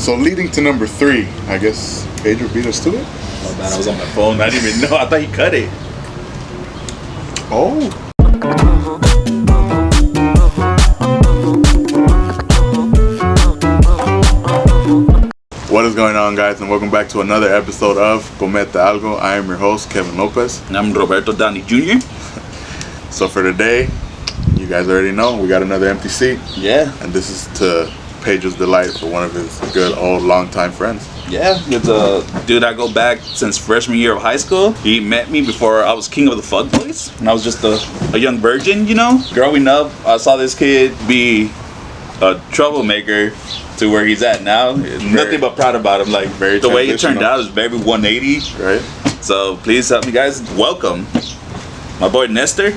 So leading to number 3, I guess Pedro beat us to it. Oh man, I was on my phone. I didn't even know. I thought he cut it. Oh. What is going on, guys, and welcome back to another episode of Comete Algo. I am your host, Kevin Lopez. And I'm Roberto Downey Jr. So for today, you guys already know, we got another empty seat. Yeah. And this is to Pedro's delight for one of his good old longtime friends. Yeah, it's a dude I go back since freshman year of high school. He met me before I was king of the fuck boys, and I was just a young virgin, you know. Growing up, I saw this kid be a troublemaker to where he's at now. Nothing but proud about him. Like, very the way it turned out is very 180. Right. So please help me, guys. Welcome my boy Nestor.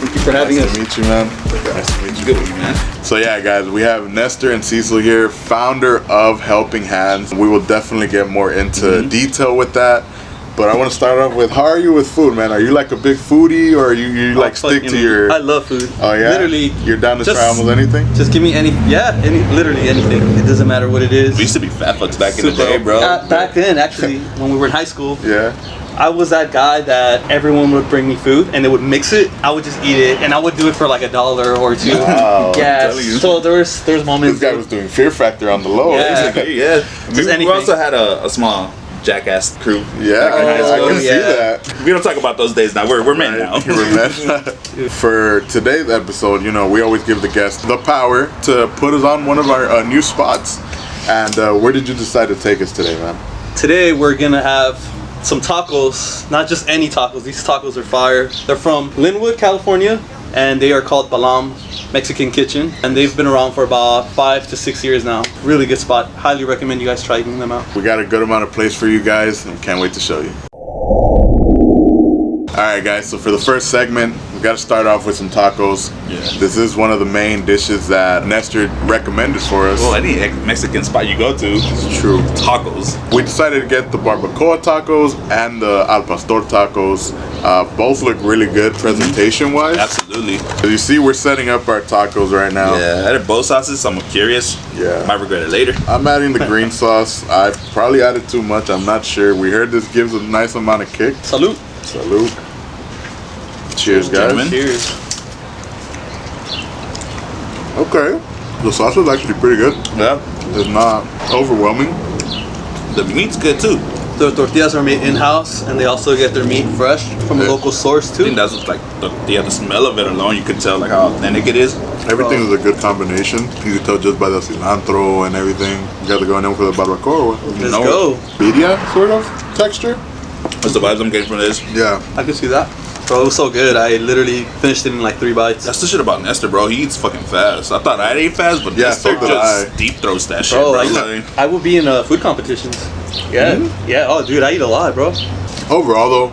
Thank you for having us. Nice to meet you, man. Nice to meet you. Good with you, man. So yeah, guys, we have Nestor and Enciso here, founder of Helping Hands. We will definitely get more into detail with that. But I want to start off with, how are you with food, man? Are you like a big foodie, or you like stick to your... I love food. Oh yeah? Literally. You're down to try almost anything? Just give me literally anything. It doesn't matter what it is. We used to be fat fucks back in the day, bro. Back then, actually, when we were in high school. Yeah. I was that guy that everyone would bring me food and they would mix it. I would just eat it, and I would do it for like $1 or $2. Wow, yeah. So there's moments. This guy was doing Fear Factor on the low. Yeah. Yeah. We also had a small jackass crew. Yeah, I can see that. We don't talk about those days now. We're men now. We're men. For today's episode, you know, we always give the guests the power to put us on one of our new spots. And where did you decide to take us today, man? Today we're gonna have some tacos, not just any tacos. These tacos are fire. They're from Linwood, California, and they are called Balam Mexican Kitchen, and they've been around for about 5 to 6 years now. Really good spot. Highly recommend you guys trying them out. We got a good amount of place for you guys, and can't wait to show you. Alright guys, so for the first segment, we got to start off with some tacos. Yeah. This is one of the main dishes that Nestor recommended for us. Well, any Mexican spot you go to, It's true. tacos. We decided to get the barbacoa tacos and the al pastor tacos. Both look really good presentation-wise. Absolutely. As you see, we're setting up our tacos right now. Yeah, I added both sauces, so I'm curious. Yeah. Might regret it later. I'm adding the green sauce. I probably added too much. I'm not sure. We heard this gives a nice amount of kick. Salute. Salute. Cheers, guys. Gentlemen. Cheers. Okay. The sauce is actually pretty good. Yeah. It's not overwhelming. The meat's good too. The tortillas are made in-house, and they also get their meat fresh from a local source I think too. that's what's like the smell of it alone. You can tell like how authentic it is. Everything is a good combination. You can tell just by the cilantro and everything. You got to go in there for the barbacoa. Let's No. go. Birria sort of texture. What's the vibes I'm getting from this? Yeah. I can see that. Bro, it was so good. I literally finished it in like 3 bites. That's the shit about Nestor, bro. He eats fucking fast. I thought I'd eat fast, but Yeah, Nestor so did just I. deep throats that shit, Bro, bro. like, I would be in food competitions. Yeah. Yeah. Oh, dude, I eat a lot, bro. Overall, though,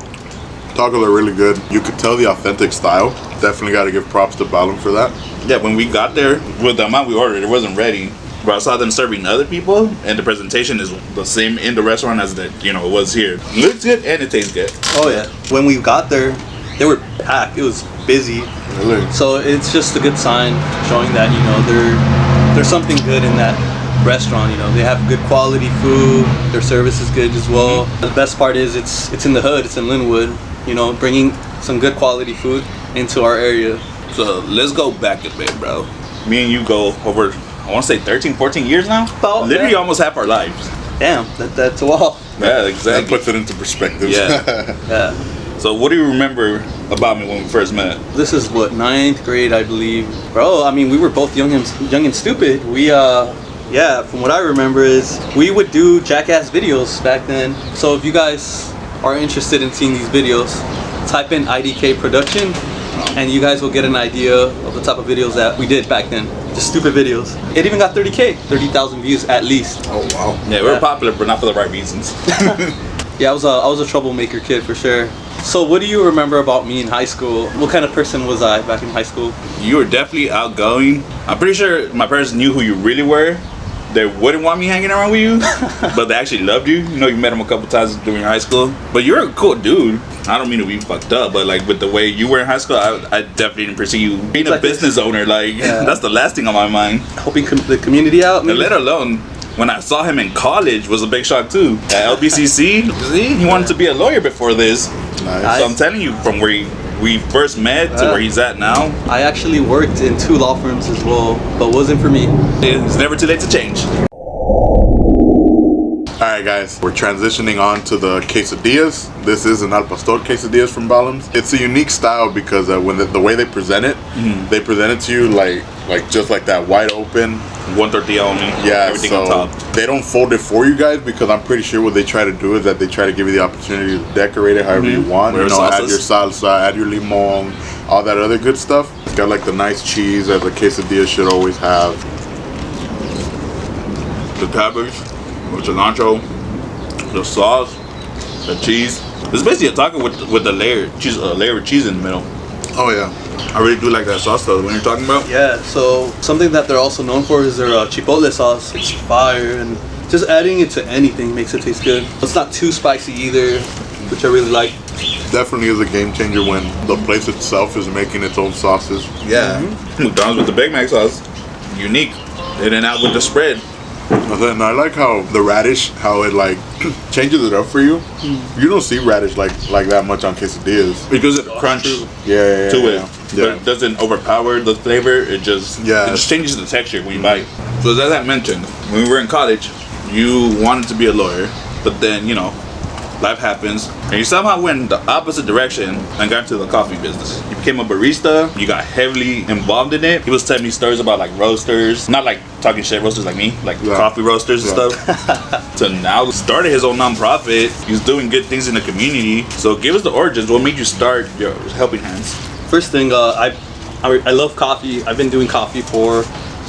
tacos are really good. You could tell the authentic style. Definitely got to give props to Balam for that. Yeah, when we got there, with the amount we ordered, it wasn't ready. But I saw them serving other people, and the presentation is the same in the restaurant as it was here. Looks good and it tastes good. Oh yeah. When we got there, they were packed. It was busy. Really? So it's just a good sign showing that, there's something good in that restaurant. They have good quality food. Their service is good as well. The best part is it's in the hood. It's in Linwood. Bringing some good quality food into our area. So let's go back a bit, bro. Me and you go over, I want to say 13, 14 years now? About, Literally yeah. almost half our lives. Damn, that's a while. That Yeah, exactly. puts it into perspective. Yeah. Yeah. So what do you remember about me when we first met? This is what, 9th grade, I believe. Bro, I mean, we were both young and stupid. We from what I remember is we would do jackass videos back then. So if you guys are interested in seeing these videos, type in IDK production and you guys will get an idea of the type of videos that we did back then. Just stupid videos. It even got 30,000 views at least. Oh, wow. Yeah, we were popular, but not for the right reasons. Yeah, I was a troublemaker kid for sure. So what do you remember about me in high school? What kind of person was I back in high school? You were definitely outgoing. I'm pretty sure my parents knew who you really were, they wouldn't want me hanging around with you, but they actually loved you. You know, you met them a couple times during high school. But you're a cool dude. I don't mean to be fucked up, but like with the way you were in high school, I definitely didn't perceive you being a business owner. Like that's the last thing on my mind. Helping the community out, maybe? Let alone when I saw him in college was a big shock too. At LBCC, he wanted to be a lawyer before this. Nice. So I'm telling you, from where we first met to where he's at now. I actually worked in 2 law firms as well, but wasn't for me. It's never too late to change. Alright guys, we're transitioning on to the quesadillas. This is an al pastor quesadillas from Balam's. It's a unique style because when the way they present it, they present it to you like just like that, wide open. One tortilla only. Yeah, everything so on top. they don't fold it for you guys because I'm pretty sure what they try to do is that they try to give you the opportunity to decorate it however you want. Where You know, add salsas. your salsa, add your limon, all that other good stuff. It's got like the nice cheese that the quesadilla should always have. The cabbage, the cilantro, the sauce, the cheese. It's basically a taco with the layer of cheese in the middle. Oh yeah. I really do like that sauce though. When you're talking about. Yeah, so something that they're also known for is their chipotle sauce. It's fire, and just adding it to anything makes it taste good. It's not too spicy either, which I really like. Definitely is a game changer when the place itself is making its own sauces. Yeah. McDonald's with the Big Mac sauce, unique. In and out with the spread. And I like how the radish, how it like changes it up for you. You don't see radish like that much on quesadillas. It gives it a crunch Yeah. to it, but it doesn't overpower the flavor. It just changes the texture when you bite. So as I mentioned, when we were in college, you wanted to be a lawyer, but then life happens, and you somehow went in the opposite direction and got into the coffee business. You became a barista. You got heavily involved in it. He was telling me stories about like roasters, not like talking shit roasters like me, like coffee roasters and stuff. So now started his own nonprofit. He's doing good things in the community. So give us the origins. What made you start your Helping Hands? First thing, I love coffee. I've been doing coffee for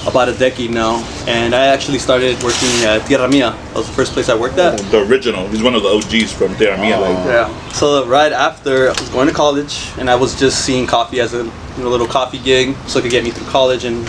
about a decade now, and I actually started working at Tierra Mia. That was the first place I worked at. The original. He's one of the OGs from Terra Mia. Yeah. So right after I was going to college, and I was just seeing coffee as a little coffee gig, so it could get me through college and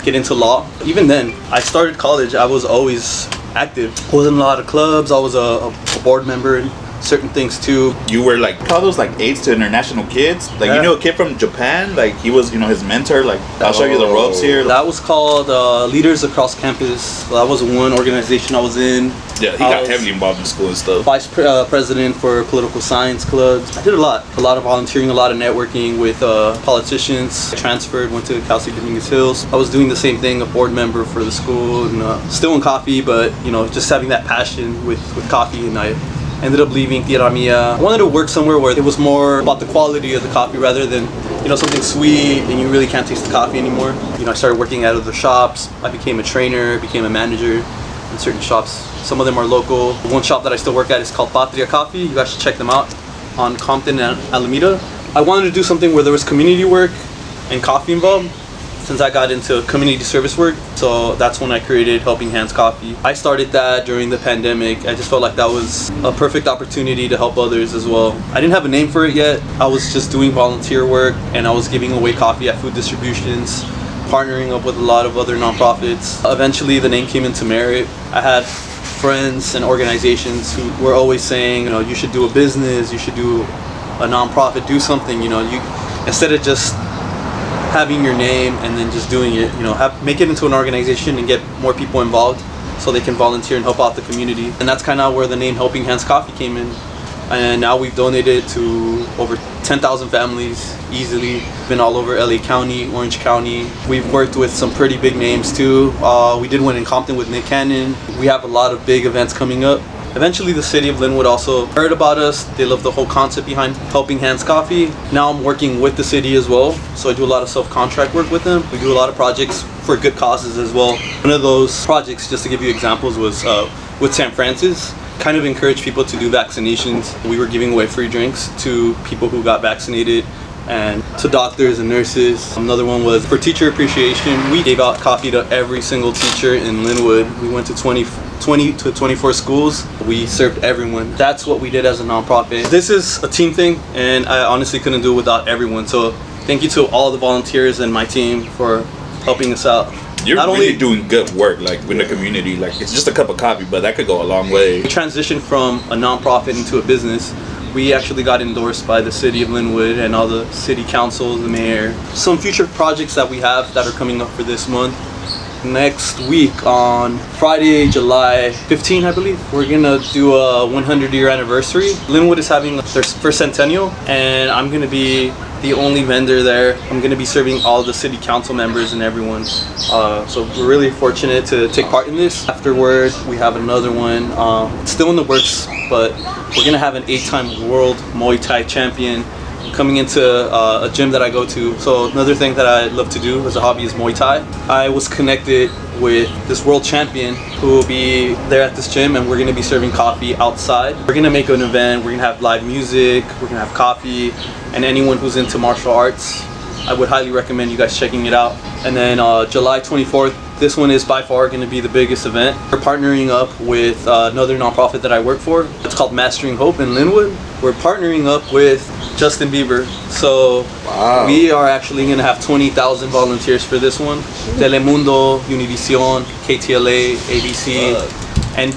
get into law. Even then, I started college. I was always active. I was in a lot of clubs. I was a board member in certain things too. You were like call those like aides to international kids. Like you knew a kid from Japan. Like he was his mentor. Like I'll show you the ropes here. That was called Leaders Across Campus. So that was one organization I was in. Yeah, he got heavily involved in school and stuff. Vice president for political science clubs. I did a lot of volunteering, a lot of networking with politicians. I transferred, went to Cal State Dominguez Hills. I was doing the same thing, a board member for the school, and still in coffee, but just having that passion with coffee, and I ended up leaving Tierra Mia. I wanted to work somewhere where it was more about the quality of the coffee rather than something sweet and you really can't taste the coffee anymore. I started working out of the shops. I became a trainer, became a manager in certain shops. Some of them are local. One shop that I still work at is called Patria Coffee. You guys should check them out on Compton and Alameda. I wanted to do something where there was community work and coffee involved, since I got into community service work. So that's when I created Helping Hands Coffee. I started that during the pandemic. I just felt like that was a perfect opportunity to help others as well. I didn't have a name for it yet. I was just doing volunteer work, and I was giving away coffee at food distributions, partnering up with a lot of other nonprofits. Eventually the name came into merit. I had friends and organizations who were always saying, you should do a business, you should do a nonprofit, do something, you instead of just having your name and then just doing it, make it into an organization and get more people involved so they can volunteer and help out the community. And that's kind of where the name Helping Hands Coffee came in. And now we've donated to over 10,000 families easily. Been all over LA County, Orange County. We've worked with some pretty big names too. We did one in Compton with Nick Cannon. We have a lot of big events coming up. Eventually the city of Linwood also heard about us. They love the whole concept behind Helping Hands Coffee. Now I'm working with the city as well, so I do a lot of self-contract work with them. We do a lot of projects for good causes as well. One of those projects, just to give you examples, was with San Francis. Kind of encourage people to do vaccinations. We were giving away free drinks to people who got vaccinated and to doctors and nurses. Another one was for teacher appreciation. We gave out coffee to every single teacher in Linwood. We went to 20 to 24 schools. We served everyone. That's what we did as a nonprofit. This is a team thing, and I honestly couldn't do it without everyone. So thank you to all the volunteers and my team for helping us out. You're not really only doing good work, like in the community. Like it's just a cup of coffee, but that could go a long way. we transitioned from a nonprofit into a business. We actually got endorsed by the city of Linwood and all the city councils, the mayor. Some future projects that we have that are coming up for this month. Next week on Friday, July 15, I believe, we're gonna do a 100-year anniversary. Linwood is having their first centennial, and I'm gonna be the only vendor there. I'm gonna be serving all the city council members and everyone. So we're really fortunate to take part in this. Afterward, we have another one. It's still in the works, but we're gonna have an 8-time world Muay Thai champion coming into a gym that I go to. So another thing that I love to do as a hobby is Muay Thai. I was connected with this world champion who will be there at this gym, and we're gonna be serving coffee outside. We're gonna make an event, we're gonna have live music, we're gonna have coffee, and anyone who's into martial arts, I would highly recommend you guys checking it out. And then July 24th, this one is by far gonna be the biggest event. We're partnering up with another nonprofit that I work for. It's called Mastering Hope in Linwood. We're partnering up with Justin Bieber. So Wow. we are actually gonna have 20,000 volunteers for this one. Telemundo, Univision, KTLA, ABC, and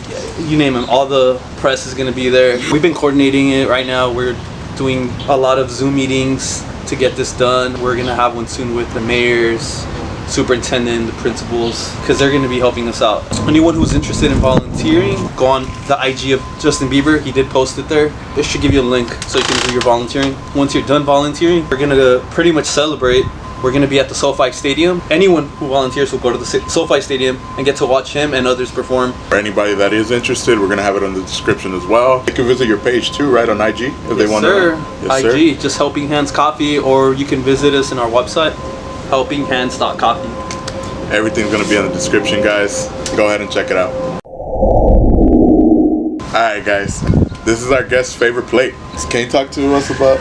you name them, all the press is gonna be there. We've been coordinating it right now. We're doing a lot of Zoom meetings to get this done. We're gonna have one soon with the mayors, superintendent, the principals, because they're going to be helping us out. Anyone who's interested in volunteering, go on the IG of Justin Bieber. He did post it there. It should give you a link so you can do your volunteering. Once you're done volunteering, we're going to pretty much celebrate. We're going to be at the SoFi Stadium. Anyone who volunteers will go to the SoFi Stadium and get to watch him and others perform. For anybody that is interested, we're gonna have it in the description as well. They can visit your page too, right, on IG if they want to. Yes, sir. IG, just Helping Hands Coffee, or you can visit us in our website, helpinghands.coffee. Everything's gonna be in the description, guys. Go ahead and check it out. Alright guys, this is our guest's favorite plate. Can you talk to us about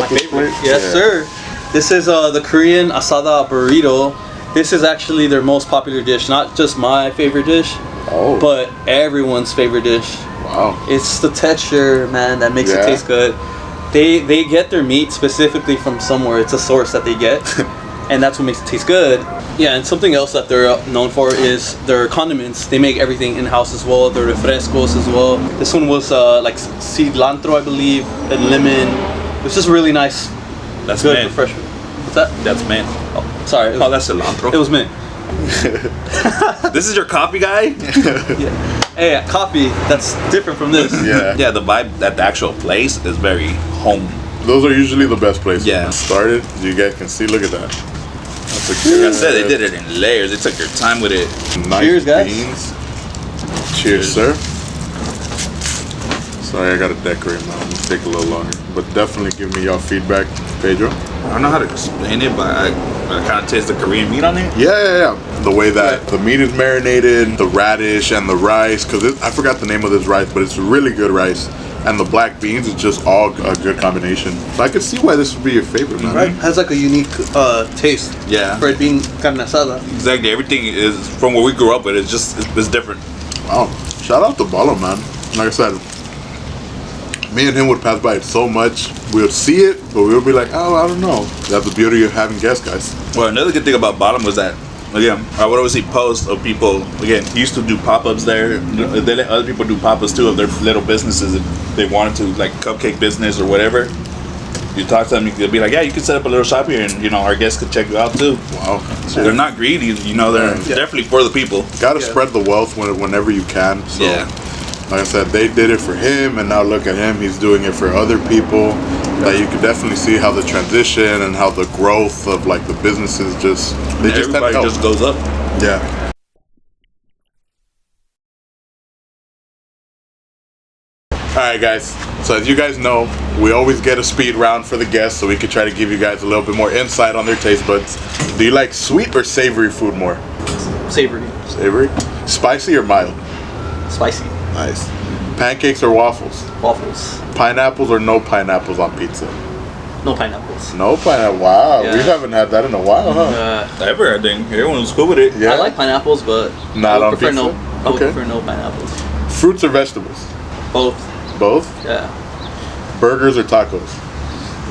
this plate? Yes, sir. This is the Korean Asada burrito. This is actually their most popular dish, not just my favorite dish, but everyone's favorite dish. Wow. It's the texture, man, that makes it taste good. They get their meat specifically from somewhere. It's a source that they get. And that's what makes it taste good. Yeah, and something else that they're known for is their condiments. They make everything in-house as well, their refrescos as well. This one was like cilantro, I believe, and lemon. It's just really nice. That's good mint. refreshment. What's that? That's mint. Oh, sorry. Oh, that's cilantro. It was mint. This is your coffee guy? Yeah. Hey, coffee, that's different from this. Yeah. Yeah, the vibe at the actual place is very home. Those are usually the best places. Yeah. Started, you guys can see, look at that. That's a Like I said, they did it in layers. They took their time with it. Nice Cheers, guys. beans. Cheers, sir. Sorry, I gotta decorate mine. It'll take a little longer. But definitely give me y'all feedback, Pedro. I don't know how to explain it, but I kind of taste the Korean meat on it. Yeah. The way that the meat is marinated, the radish and the rice, because I forgot the name of this rice, but it's really good rice. And the black beans is just all a good combination. So I could see why this would be your favorite, man. Right? Has like a unique taste. Yeah. For it being carne asada. Exactly. Everything is from where we grew up with. It's different. Wow. Shout out to Balo, man. Like I said, me and him would pass by it so much. We would see it, but we would be like, oh, I don't know. That's the beauty of having guests, guys. Well, another good thing about Bottom was that, again, I would always see posts of people, again, he used to do pop-ups there. They let other people do pop-ups too of their little businesses if they wanted to, like cupcake business or whatever. You talk to them, they'll be like, yeah, you can set up a little shop here and, our guests could check you out too. Wow. So they're not greedy, they're definitely for the people. Gotta spread the wealth whenever you can. So, like I said, they did it for him, and now look at him. He's doing it for other people. That you could definitely see how the transition and how the growth of like the businesses Everybody just goes up. Yeah. Alright guys, so as you guys know, we always get a speed round for the guests so we could try to give you guys a little bit more insight on their taste buds. Do you like sweet or savory food more? Savory. Savory? Spicy or mild? Spicy. Nice. Pancakes or waffles? Waffles. Pineapples or no pineapples on pizza? No pineapples. No pineapple. Wow, Yeah. we haven't had that in a while, huh? Ever, I think. Everyone was cool with it. Yeah. I like pineapples, but Not I on would prefer pizza? no. I would Okay. prefer no pineapples. Fruits or vegetables? Both. Both? Yeah. Burgers or tacos?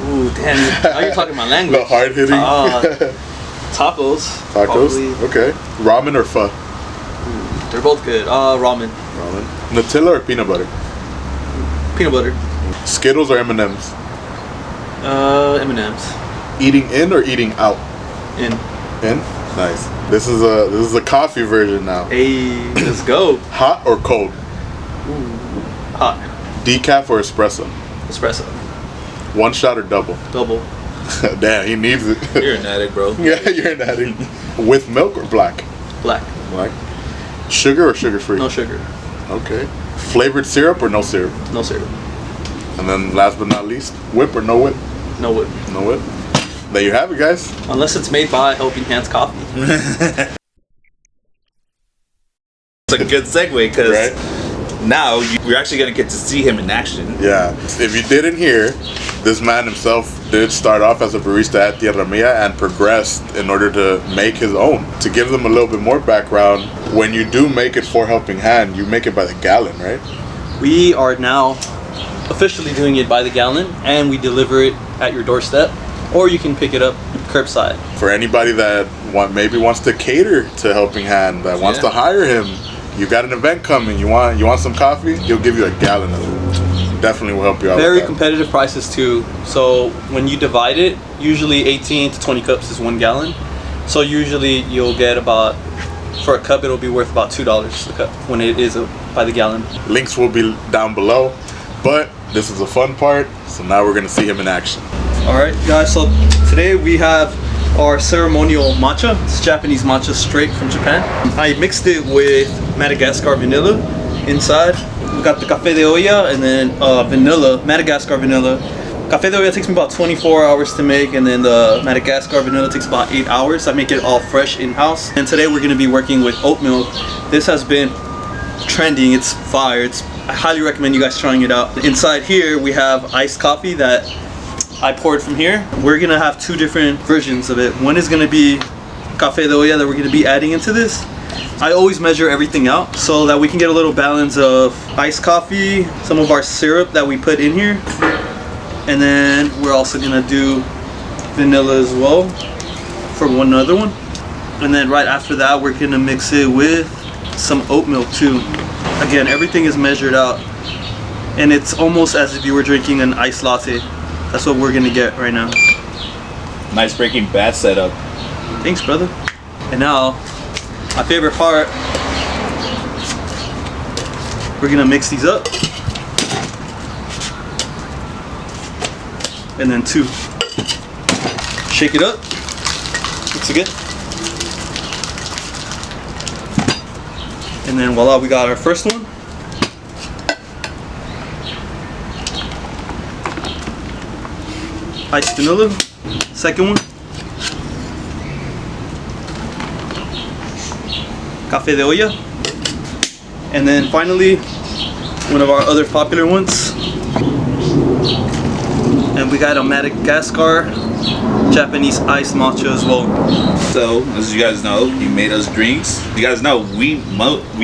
Ooh, damn. Now you're talking my language. The hard hitting. Tacos. Tacos? Probably. Okay. Ramen or pho? They're both good. Ramen. Ramen. Nutella or peanut butter? Peanut butter. Skittles or M&M's? M&M's. Eating in or eating out? In. In? Nice. This is a coffee version now. Hey, let's go. Hot or cold? Hot. Decaf or espresso? Espresso. One shot or double? Double. Damn, he needs it. You're an addict, bro. Yeah, you're an addict. With milk or black? Black. Black. Sugar or sugar free? No sugar. Okay. Flavored syrup or no syrup? No syrup. And then last but not least, whip or no whip? No whip. No whip. There you have it, guys. Unless it's made by Helping Hands Coffee. It's a good segue because Right? now you're actually going to get to see him in action. Yeah. If you didn't hear, this man himself did start off as a barista at Tierra Mia and progressed in order to make his own. To give them a little bit more background, when you do make it for Helping Hand, you make it by the gallon, right? We are now officially doing it by the gallon, and we deliver it at your doorstep, or you can pick it up curbside. For anybody that maybe wants to cater to Helping Hand, that wants to hire him, you got an event coming, you want some coffee, he'll give you a gallon of it. Definitely will help you out. Very with that. competitive prices too. So when you divide it, usually 18 to 20 cups is 1 gallon. So usually you'll get about, for a cup it'll be worth about $2 a cup when it is by the gallon. Links will be down below, but this is the fun part, so now we're gonna see him in action. Alright guys, so today we have our ceremonial matcha. It's Japanese matcha straight from Japan. I mixed it with Madagascar Vanilla inside. We got the Café de Olla and then vanilla, Madagascar Vanilla. Café de Olla takes me about 24 hours to make, and then the Madagascar Vanilla takes about 8 hours. I make it all fresh in-house. And today we're gonna be working with oat milk. This has been trending, it's fire. I highly recommend you guys trying it out. Inside here we have iced coffee that I poured from here. We're gonna have 2 different versions of it. One is gonna be Café de Olla that we're gonna be adding into this. I always measure everything out so that we can get a little balance of iced coffee, some of our syrup that we put in here, and then we're also gonna do vanilla as well for one other one. And then right after that we're gonna mix it with some oat milk too. Again, everything is measured out, and it's almost as if you were drinking an iced latte. That's what we're gonna get right now. Nice Breaking Bad setup. Thanks, brother. And now, my favorite part, we're gonna mix these up. And then 2. Shake it up. Looks good. And then voila, we got our first one. Iced vanilla. Second one. Café de Olla. And then finally, one of our other popular ones. And we got a Madagascar Japanese iced matcha as well. So, as you guys know, he made us drinks. You guys know we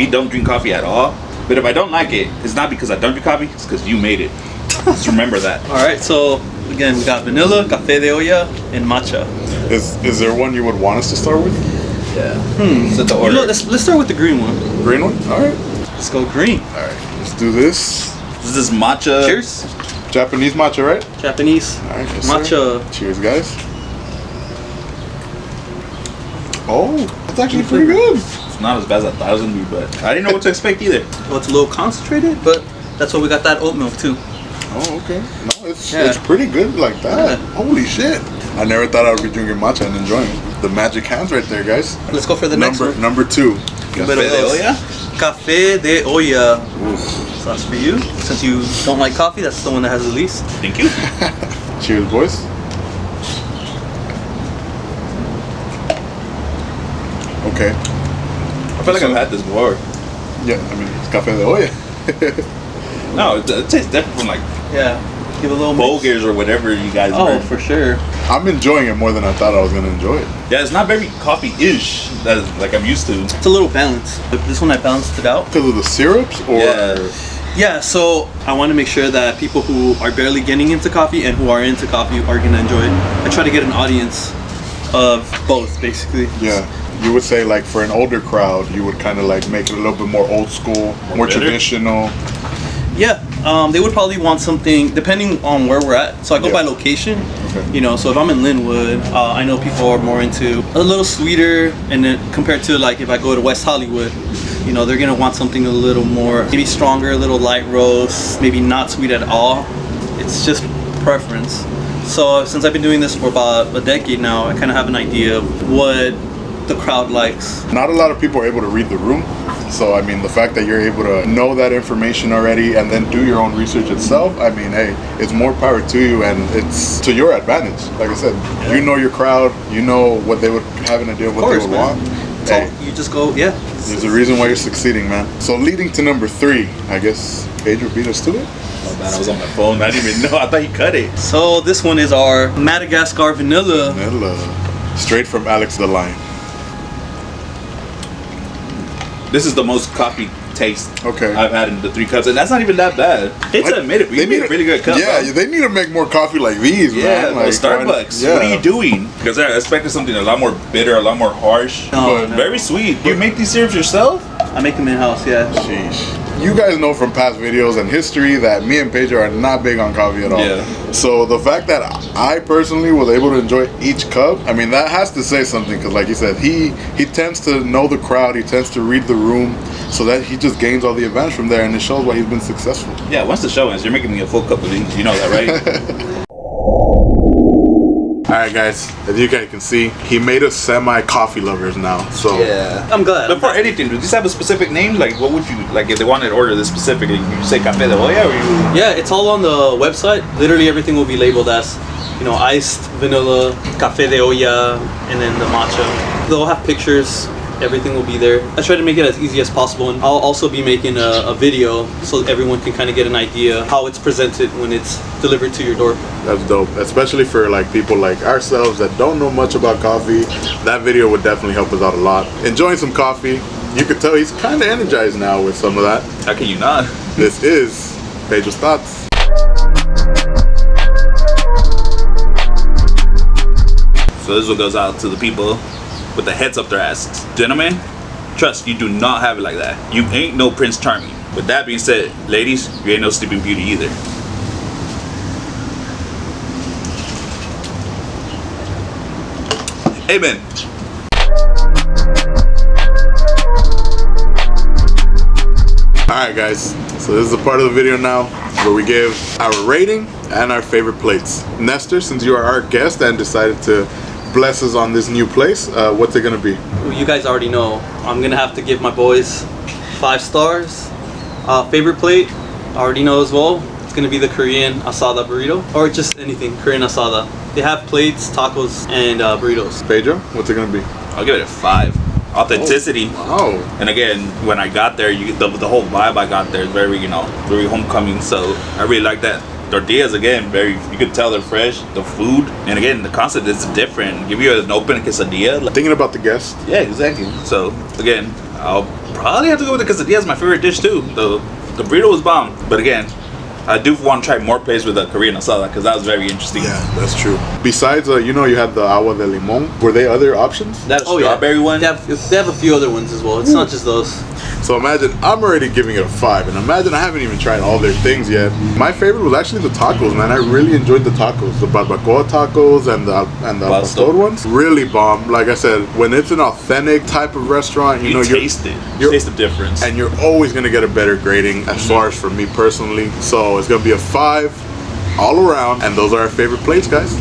don't drink coffee at all. But if I don't like it, it's not because I don't drink coffee, it's because you made it. Just remember that. Alright, so again, we got vanilla, café de olla, and matcha. Is there one you would want us to start with? Yeah. Set the order. You know, let's start with the green one. Green one? Alright. Let's go green. Alright, let's do this. This is matcha. Cheers. Japanese matcha, right? Japanese Alright, yes, matcha. sir. Cheers, guys. Oh, that's actually pretty good. It's not as bad as I thought it was gonna be, but I didn't know what to expect either. Well, it's a little concentrated, but that's why we got that oat milk too. Oh, okay. No, it's pretty good like that. Yeah. Holy shit. I never thought I would be drinking matcha and enjoying it. The magic hands right there, guys. Let's go for the next one. Number 2. Café Café de olla? Café de olla. Ooh. So that's for you. Since you don't like coffee, that's the one that has the least. Thank you. Cheers, boys. Okay. I feel like I've had this before. Yeah, I mean, it's café de olla. No, it tastes different from like Yeah. Give a little mix. Bulgars or whatever you guys Oh, were. for sure. I'm enjoying it more than I thought I was going to enjoy it. Yeah, it's not very coffee-ish that like I'm used to. It's a little balanced. This one I balanced it out. Because of the syrups? Or Yeah. Yeah, so I want to make sure that people who are barely getting into coffee and who are into coffee are going to enjoy it. I try to get an audience of both, basically. Yeah. You would say like for an older crowd, you would kind of like make it a little bit more old school, more better. traditional. Yeah, they would probably want something depending on where we're at. So I go Yeah. by location. Okay. You know, so if I'm in Linwood, I know people are more into a little sweeter, and then compared to like if I go to West Hollywood, you know, they're gonna want something a little more, maybe stronger, a little light roast, maybe not sweet at all. It's just preference. So since I've been doing this for about a decade now, I kind of have an idea of what the crowd likes. Not a lot of people are able to read the room. So, I mean, the fact that you're able to know that information already and then do your own research itself, I mean, hey, it's more power to you and it's to your advantage. Like I said, you know your crowd, you know what they would have an idea of what they would want. So Hey, you just go, yeah. there's a reason why you're succeeding, man. So, leading to number 3, I guess Pedro beat us to it. Oh man, I was on my phone. I didn't even know. I thought he cut it. So this one is our Madagascar Vanilla. Vanilla. Straight from Alex the Lion. This is the most coffee taste Okay. I've had in the 3 cups, and that's not even that bad. It's What? admit it. We made a really good cup. Yeah, bro. they need to make more coffee like these, Yeah, man. Like, Starbucks. yeah. What are you doing? Because I expected something a lot more bitter, a lot more harsh, No, but no. very sweet. You make these syrups yourself? I make them in-house, yeah. Sheesh. You guys know from past videos and history that me and Pedro are not big on coffee at all. Yeah. So the fact that I personally was able to enjoy each cup, I mean, that has to say something because, like you said, he tends to know the crowd, he tends to read the room, so that he just gains all the advantage from there, and it shows why he's been successful. Yeah, once the show ends, you're making me a full cup of these. You know that, right? All right, guys, as you guys can see, he made us semi-coffee lovers now. So Yeah. I'm glad. Before anything, do these have a specific name? Like, what would you, like, if they wanted to order this specifically, you say Café de Olla, or you... Yeah, it's all on the website. Literally everything will be labeled as, you know, iced vanilla, café de olla, and then the matcha. They'll have pictures. Everything will be there. I try to make it as easy as possible, and I'll also be making a video so everyone can kind of get an idea how it's presented when it's delivered to your door. that's dope, especially for like people like ourselves that don't know much about coffee. That video would definitely help us out a lot. Enjoying some coffee. You could tell he's kind of energized now with some of that. How can you not? This is Pedro's Thoughts. So this one goes out to the people with the heads up their asses. Gentlemen, trust, you do not have it like that. You ain't no Prince Charming. With that being said, ladies, you ain't no Sleeping Beauty either. Amen. Alright guys, so this is the part of the video now where we give our rating and our favorite plates. Nestor, since you are our guest and decided to bless us on this new place, what's it gonna be? Well, you guys already know. I'm gonna have to give my boys 5 stars. Favorite plate, I already know as well. It's gonna be the Korean Asada burrito, or just anything Korean Asada. They have plates, tacos, and burritos. Pedro, what's it gonna be? I'll give it a 5. Authenticity. Oh, And again, when I got there, the whole vibe I got there is very, very homecoming. So I really like that. Tortillas, again, you could tell they're fresh. The food, and again, the concept is different. Give you an open quesadilla. thinking about the guest. Yeah, exactly. So again, I'll probably have to go with the quesadilla as my favorite dish too. The burrito was bomb, but again, I do want to try more places with the Korean asada because that was very interesting. Yeah, that's true. Besides, you know, you had the agua de limon. Were there other options? That strawberry one. They have a few other ones as well. It's not just those. So imagine, I'm already giving it a 5, and imagine I haven't even tried all their things yet. My favorite was actually the tacos, man. I really enjoyed the tacos, the barbacoa tacos and the pastor ones. Really bomb. Like I said, when it's an authentic type of restaurant, you know, taste it. You taste the difference. and you're always gonna get a better grading as far as for me personally. So it's gonna be a 5 all around, and those are our favorite plates, guys,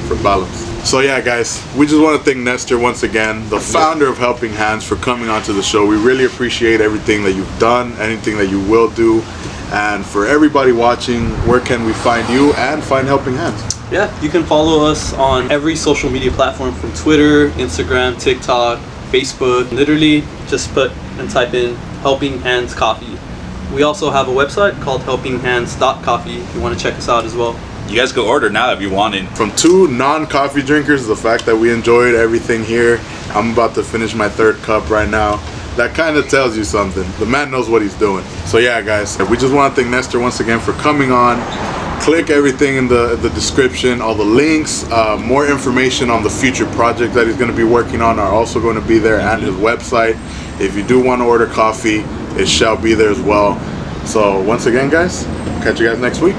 for balance. So yeah, guys, we just want to thank Nestor once again, the founder of Helping Hands, for coming onto the show. We really appreciate everything that you've done, anything that you will do. And for everybody watching, where can we find you and find Helping Hands? Yeah, you can follow us on every social media platform from Twitter, Instagram, TikTok, Facebook. Literally, just put and type in Helping Hands Coffee. We also have a website called helpinghands.coffee if you want to check us out as well. You guys go order now if you want it. From 2 non-coffee drinkers, the fact that we enjoyed everything here. I'm about to finish my 3rd cup right now. That kind of tells you something. The man knows what he's doing. So yeah, guys, we just want to thank Nestor once again for coming on. Click everything in the description. All the links, more information on the future project that he's going to be working on are also going to be there, and his website. If you do want to order coffee, it shall be there as well. So once again, guys, catch you guys next week.